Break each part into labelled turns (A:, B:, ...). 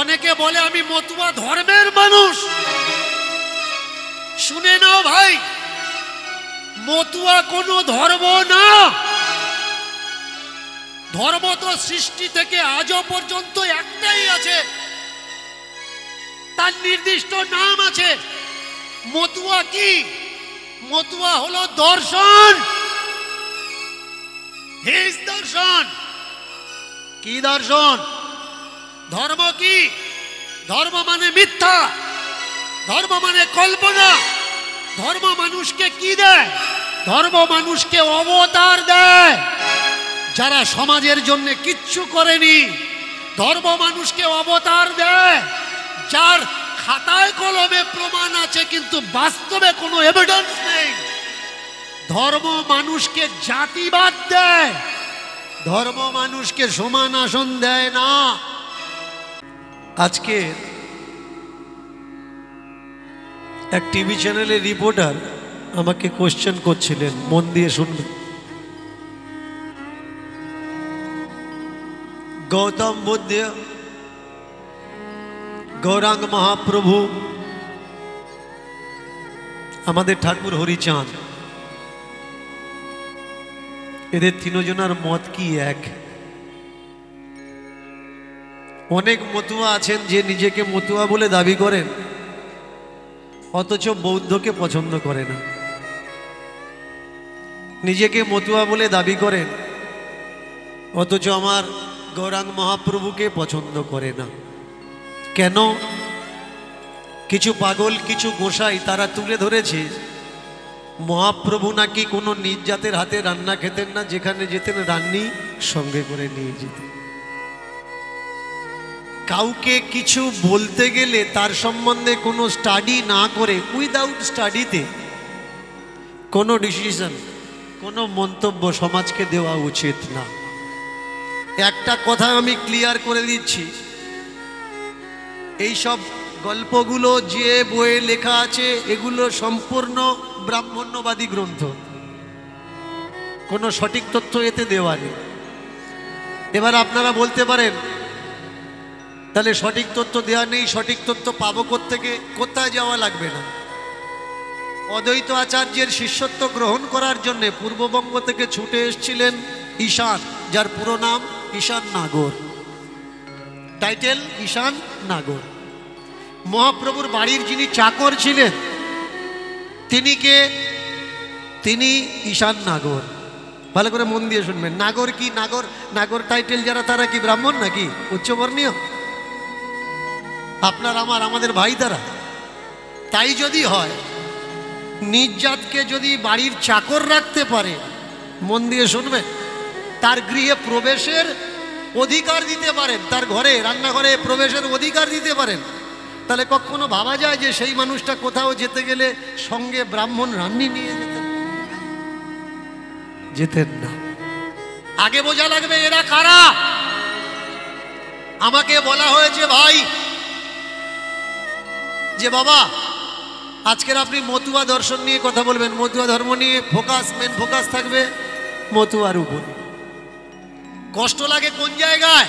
A: অনেকে বলে আমি মতুয়া ধর্মের মানুষ। শুনে নাও ভাই, মতুয়া কোনো ধর্ম না। ধর্ম তো সৃষ্টি থেকে আজও পর্যন্ত একটাই আছে, তার নির্দিষ্ট নাম আছে। মতুয়া কি? মতুয়া হলো দর্শন। হিজ দর্শন। কি দর্শন? ধর্ম কি? ধর্ম মানে মিথ্যা, ধর্ম মানে কল্পনা। ধর্ম মানুষকে কি দেয়? ধর্ম মানুষকে অবতার দেয় যারা সমাজের জন্য কিচ্ছু করেনি। ধর্ম মানুষকে অবতার দেয় যার খাতায় কলমে প্রমাণ আছে কিন্তু বাস্তবে কোনো এভিডেন্স নেই। ধর্ম মানুষকে জাতিবাদ দেয়, ধর্ম মানুষকে সমান আসন দেয় না। আজকে এক টিভি চ্যানেলের রিপোর্টার আমাকে কোশ্চেন করছিলেন, মন দিয়ে শুনবেন। গৌতম বুদ্ধ, গৌরাঙ্গ মহাপ্রভু, আমাদের ঠাকুর হরিচাঁদ, এদের তিনজনের মত কি এক? অনেক মতুয়া আছেন যে নিজেকে মতুয়া বলে দাবি করেন, অথচ বৌদ্ধকে পছন্দ করে না। নিজেকে মতুয়া বলে দাবি করেন, অথচ আমার গৌরাঙ্গ মহাপ্রভুকে পছন্দ করে না। কেন? কিছু পাগল, কিছু গোসাই তারা তুলে ধরেছে মহাপ্রভু নাকি কোনো নিজ জাতের হাতে রান্না খেতেন না, যেখানে যেতেন রান্নি সঙ্গে করে নিয়ে যেতেন। কাউকে কিছু বলতে গেলে তার সম্বন্ধে কোনো স্টাডি না করে, উইদাউট স্টাডিতে কোনো ডিসিশন, কোনো মন্তব্য সমাজকে দেওয়া উচিত না। একটা কথা আমি ক্লিয়ার করে দিচ্ছি, এই সব গল্পগুলো যে বইয়ে লেখা আছে এগুলো সম্পূর্ণ ব্রাহ্মণ্যবাদী গ্রন্থ, কোনো সঠিক তথ্য এতে দেওয়া নেই। এবার আপনারা বলতে পারেন তাহলে সঠিক তথ্য দেওয়া নেই, সঠিক তথ্য পাবো কোত্থেকে? কোথায় যাওয়া লাগবে না। অদ্বৈত আচার্যের শিষ্যত্ব গ্রহণ করার জন্য পূর্ববঙ্গ থেকে ছুটে এসেছিলেন ঈশান, যার পুরো নাম ঈশান নাগর, টাইটেল ঈশান নাগর। মহাপ্রভুর বাড়ির যিনি চাকর ছিলেন তিনি কে? তিনি ঈশান নাগর। ভালো করে মন দিয়ে শুনবেন। নাগর কি? নাগর, নাগর টাইটেল যারা তারা কি ব্রাহ্মণ নাকি উচ্চবর্ণীয়? আপনার আমার, আমাদের ভাই তারা। তাই যদি হয়, নিজ জাতকে যদি বাড়ির চাকর রাখতে পারে, মন দিয়ে শুনবেন, তার গৃহে প্রবেশের অধিকার দিতে পারেন, তার ঘরে রান্নাঘরে প্রবেশের অধিকার দিতে পারেন, তাহলে কখনো ভাবা যায় যে সেই মানুষটা কোথাও যেতে গেলে সঙ্গে ব্রাহ্মণ রান্নি নিয়ে যেতেন না। আগে বোঝা লাগবে এরা কারা। আমাকে বলা হয়েছে ভাই যে বাবা আজকের আপনি মতুয়া দর্শন নিয়ে কথা বলবেন, মতুয়া ধর্ম নিয়ে ফোকাস, মেন ফোকাস থাকবে মতুয়ার উপরে। কষ্ট লাগে কোন জায়গায়?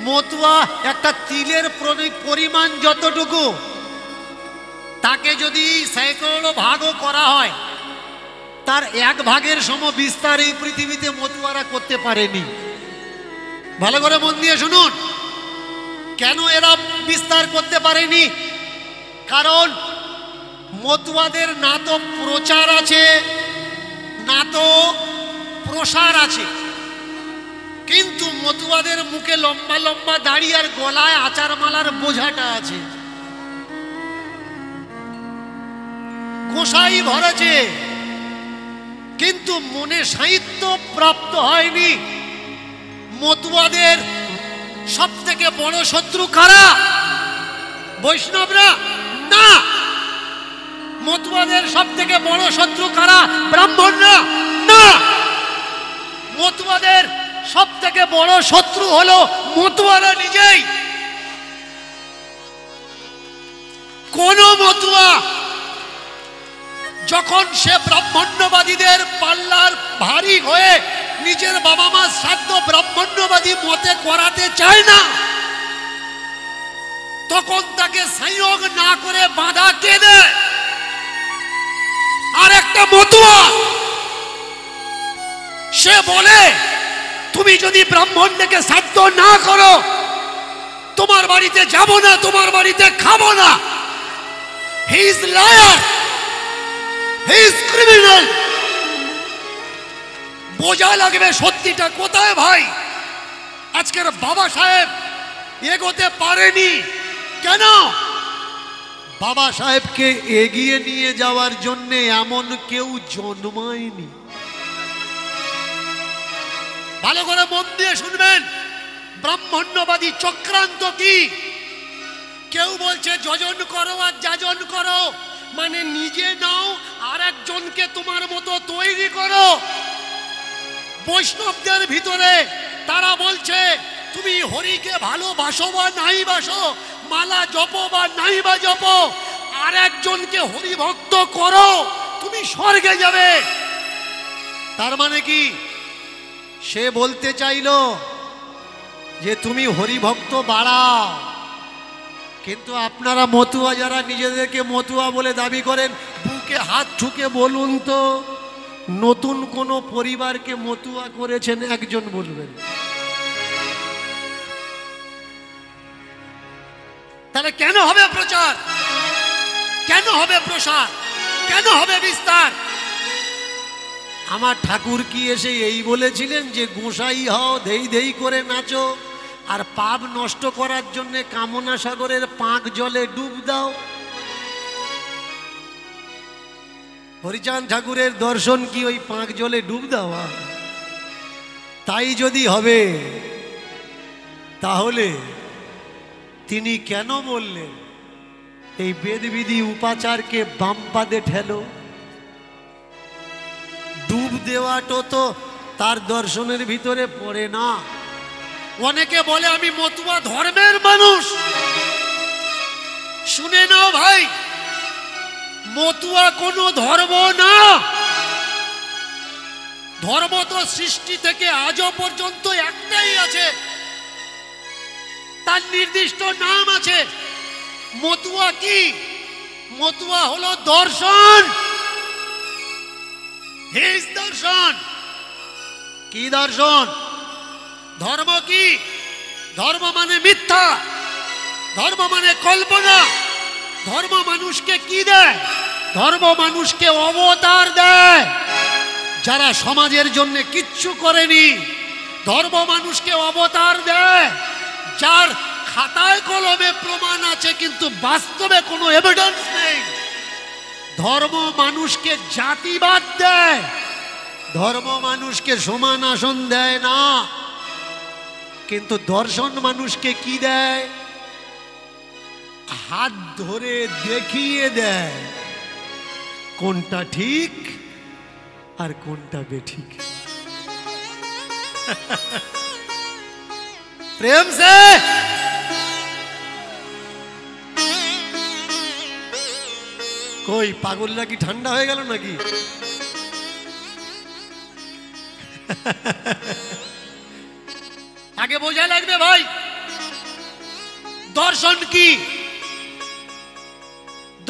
A: মতুয়া একটা তিলের পরিমাণ যতটুকু, তাকে যদি সৈকড়ো ভাগও করা হয়, তার এক ভাগের সম বিস্তার এই পৃথিবীতে মতুয়ারা করতে পারেনি। ভালো করে মন দিয়ে শুনুন, কেন এরা বিস্তার করতে পারেনি? কারণ মতুয়াদের না তো প্রচার আছে, না তো প্রসার আছে, কিন্তু মতুয়াদের মুখে লম্বা লম্বা দাড়ি আর গলায় আচার মালার বোঝাটা আছে। গোসাই ভরেছে কিন্তু মনে সাহিত্য প্রাপ্ত হয়নি। মতুয়াদের সব থেকে বড় শত্রু কারা? বৈষ্ণবরা না। মতুয়াদের সব থেকে বড় শত্রু কারা? ব্রাহ্মণরা না। মতুয়াদের সব থেকে বড় শত্রু হলো মতুয়ারা নিজেই। কোন মতুয়া যখন সে ব্রাহ্মণ্যবাদীদের পাল্লার ভারী হয়ে নিজের বাবা মা শ্রাদ্ধ ব্রাহ্মণ্যবাদী মতে করাতে চায় না, তখন তাকে সংযোগ না করে বাধা কে দেয়? আর একটা মতুয়া, সে বলে তুমি যদি ব্রাহ্মণ থেকে শ্রাদ্ধ না করো, তোমার বাড়িতে যাব না, তোমার বাড়িতে খাবো না। He is liar, he is criminal. বোঝা লাগবে সত্যিটা কোথায় ভাই। আজকের বাবা সাহেব এগোতে পারেনি কেন? বাবা সাহেবকে এগিয়ে নিয়ে যাওয়ার জন্য এমন কেউ জন্মায়নি। ভালো করে মন দিয়ে শুনবেন, ব্রাহ্মণ্যবাদী চক্রান্ত কি? কেউ বলছে যজন করো আর যাজন করো, মানে নিজে নাও আর একজনকে তোমার মতো তৈরি করো। বৈষ্ণবদের ভিতরে তারা বলছে তুমি হরিকে ভালোবাসো বা নাই বাসো, মালা জপো বা নাই বা জপো, আর একজনকে হরিভক্ত করো, তুমি স্বর্গে যাবে। তার মানে কি? সে বলতে চাইলো যে তুমি হরিভক্ত বাড়াও। কিন্তু আপনারা মতুয়া যারা নিজেদেরকে মতুয়া বলে দাবি করেন, বুকে হাত ঠুকে বলুন তো নতুন কোন পরিবারকে মতুয়া করেছেন একজন বলবেন? তাহলে কেন হবে প্রচার, কেন হবে প্রসার, কেন হবে বিস্তার? আমার ঠাকুর কি এসে এই বলেছিলেন যে গোসাই হও, ধেই ধেই করে নাচো, আর পাপ নষ্ট করার জন্য কামনা সাগরের পাঁক জলে ডুব দাও? হরিচাঁদ ঠাকুরের দর্শন কি ওই পাঁক জলে ডুব দেওয়া? তাই যদি হবে তাহলে তিনি কেন বললেন এই বেদবিধি উপাচারকে বাম পাদে ঠেলো? ডুব দেওয়াটা তো তার দর্শনের ভিতরে পড়ে না। অনেকে বলে আমি মতুয়া ধর্মের মানুষ। শুনে নাও ভাই, মতুয়া কোনো ধর্ম না। ধর্ম তো সৃষ্টি থেকে আজও পর্যন্ত একটাই আছে, তার নির্দিষ্ট নাম আছে। মতুয়া কি? মতুয়া হলো দর্শন। হিজ দর্শন। কি দর্শন? ধর্ম কি? ধর্ম মানে মিথ্যা, ধর্ম মানে কল্পনা। ধর্ম মানুষকে কি দেয়? ধর্ম মানুষকে অবতার দেয়। যারা সমাজের জন্য কিচ্ছু করেনি, ধর্ম মানুষকে অবতার দেয়। যার খাতায় কলমে প্রমাণ আছে কিন্তু বাস্তবে কোনো এভিডেন্স নেই। ধর্ম মানুষকে জাতিবাদ দেয়, ধর্ম মানুষকে সমান আসন দেয় না। কিন্তু দর্শন মানুষকে কি দেয়? হাত ধরে দেখিয়ে দেয় কোনটা ঠিক আর কোনটা বেঠিক। প্রেম সে কই পাগলরা কি ঠান্ডা হয়ে গেল নাকি? আগে বোঝা লাগবে ভাই, দর্শন কি?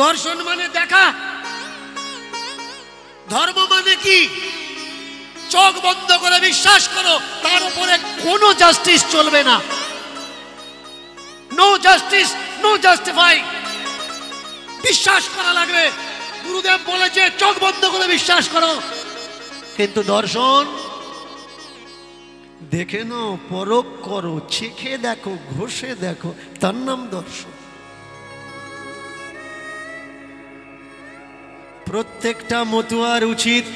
A: দর্শন মানে দেখা। ধর্ম মানে কি? চোখ বন্ধ করে বিশ্বাস করো, তার উপরে কোনো জাস্টিস চলবে না। No justice, no justify. বিশ্বাস করা লাগবে। গুরুদেব বলেছে চোখ বন্ধ করে বিশ্বাস করো। কিন্তু দর্শন দেখে নাও, পরখ করো, চেখে দেখো, ঘষে দেখো, তার নাম দর্শন। প্রত্যেকটা মতুয়ার উচিত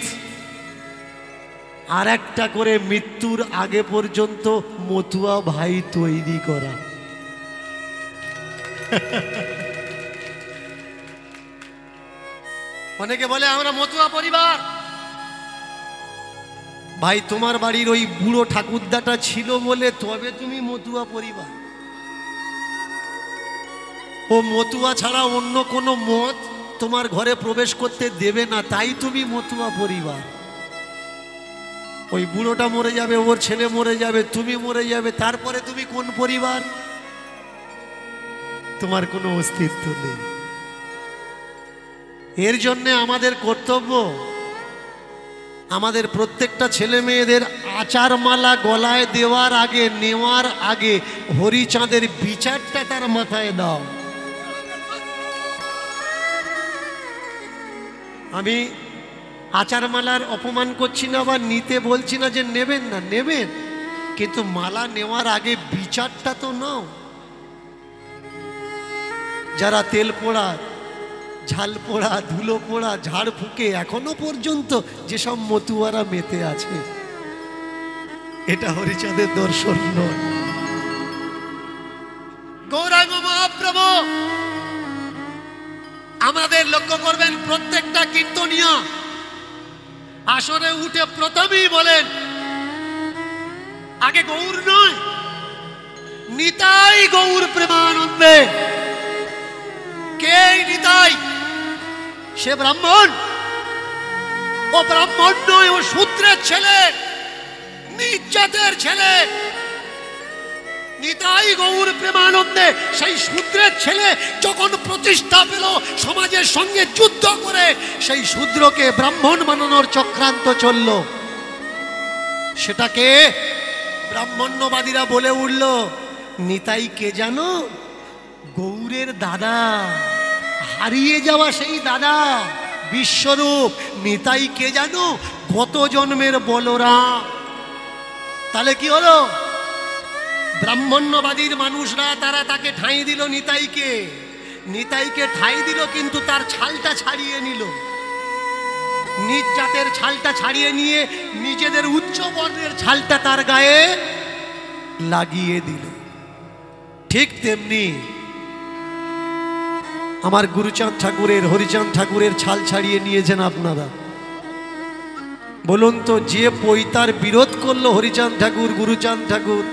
A: আর একটা করে মৃত্যুর আগে পর্যন্ত মতুয়া ভাই তৈরি করা। অনেকে বলে আমরা মতুয়া পরিবার। ভাই তোমার বাড়ির ওই বুড়ো ঠাকুরদাটা ছিল বলে তবে তুমি মতুয়া পরিবার। ও মতুয়া ছাড়া অন্য কোনো মত তোমার ঘরে প্রবেশ করতে দেবে না, তাই তুমি মতুয়া পরিবার। ওই বুড়োটা মরে যাবে, ওর ছেলে মরে যাবে, তুমি মরে যাবে, তারপরে তুমি কোন পরিবার? তোমার কোনো অস্তিত্ব নেই। এর জন্য আমাদের কর্তব্য, আমাদের প্রত্যেকটা ছেলে মেয়েদের আচার মালা গলায় দেওয়ার আগে, নেওয়ার আগে হরিচাঁদের বিচারটা তার মাথায় দাও। আমি আচার মালার অপমান করছি না বা নিতে বলছি না যে নেবেন না, নেবেন, কিন্তু মালা নেওয়ার আগে বিচারটা তো নাও। যারা তেল পোড়া, ঝাল পোড়া, ধুলো পোড়া, ঝাড় ফুঁকে এখনো পর্যন্ত যেসব মতুয়ারা মেতে আছে, এটা হরিচাঁদের দর্শন নয়। গৌরাঙ্গ মহাপ্রভু আমাদের লক্ষ্য করবেন, প্রত্যেকটা কীর্তনিয়া আসরে উঠে প্রথমেই বলেন, আগে গৌর নয়, নিতাই গৌর প্রেমানন্দে। কে নিতাই? সে ব্রাহ্মণ। ও ব্রাহ্মণ নয়, ও শূদ্রের ছেলে, নীচ জাতের ছেলে। নিতাই গৌর প্রেমানন্দে সেই শূদ্রের ছেলে যখন প্রতিষ্ঠা পেল, সমাজের সঙ্গে যুদ্ধ করে সেই শূদ্রকে ব্রাহ্মণ বানানোর চক্রান্ত চলল। সেটাকে ব্রাহ্মণ্যবাদীরা বলে উঠল, নিতাই কে জানো? গৌরের দাদা, হারিয়ে যাওয়া সেই দাদা বিশ্বরূপ। নিতাই কে জানো? গত জন্মের বলরাম। তাহলে কি হলো? ব্রাহ্মণ্যবাদীর মানুষরা তারা তাকে ঠাঁই দিল নিতাইকে, নিতাইকে ঠাঁই দিল, কিন্তু তার ছালটা ছাড়িয়ে নিল। নিজ জাতের ছালটা ছাড়িয়ে নিয়ে নিজেদের উচ্চ বর্ণের ছালটা তার গায়ে লাগিয়ে দিল। ঠিক তেমনি আমার গুরুচাঁদ ঠাকুরের, হরিচাঁদ ঠাকুরের ছাল ছাড়িয়ে নিয়েছেন আপনারা। বলুন তো, যে পৈতার বিরোধ করলো হরিচাঁদ ঠাকুর, গুরুচাঁদ ঠাকুর,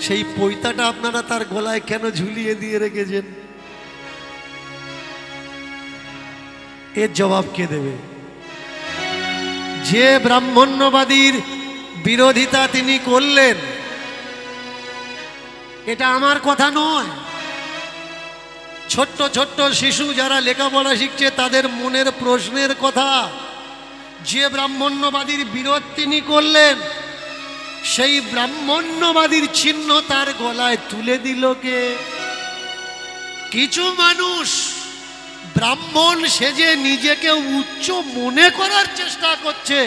A: সেই পৈতাটা আপনারা তার গলায় কেন ঝুলিয়ে দিয়ে রেখেছেন? এর জবাব কে দেবে? যে ব্রাহ্মণ্যবাদীর বিরোধিতা তিনি করলেন, এটা আমার কথা নয়। ছোট্ট ছোট্ট শিশু যারা লেখাপড়া শিখছে তাদের মনের প্রশ্নের কথা। যে ব্রাহ্মণ্যবাদীর বিরোধ তিনি করলেন, সেই ব্রাহ্মণ্যবাদীর চিহ্ন তার গলায় তুলে দিল কে? কিছু মানুষ ব্রাহ্মণ সেজে নিজেকে উচ্চ মনে করার চেষ্টা করছে।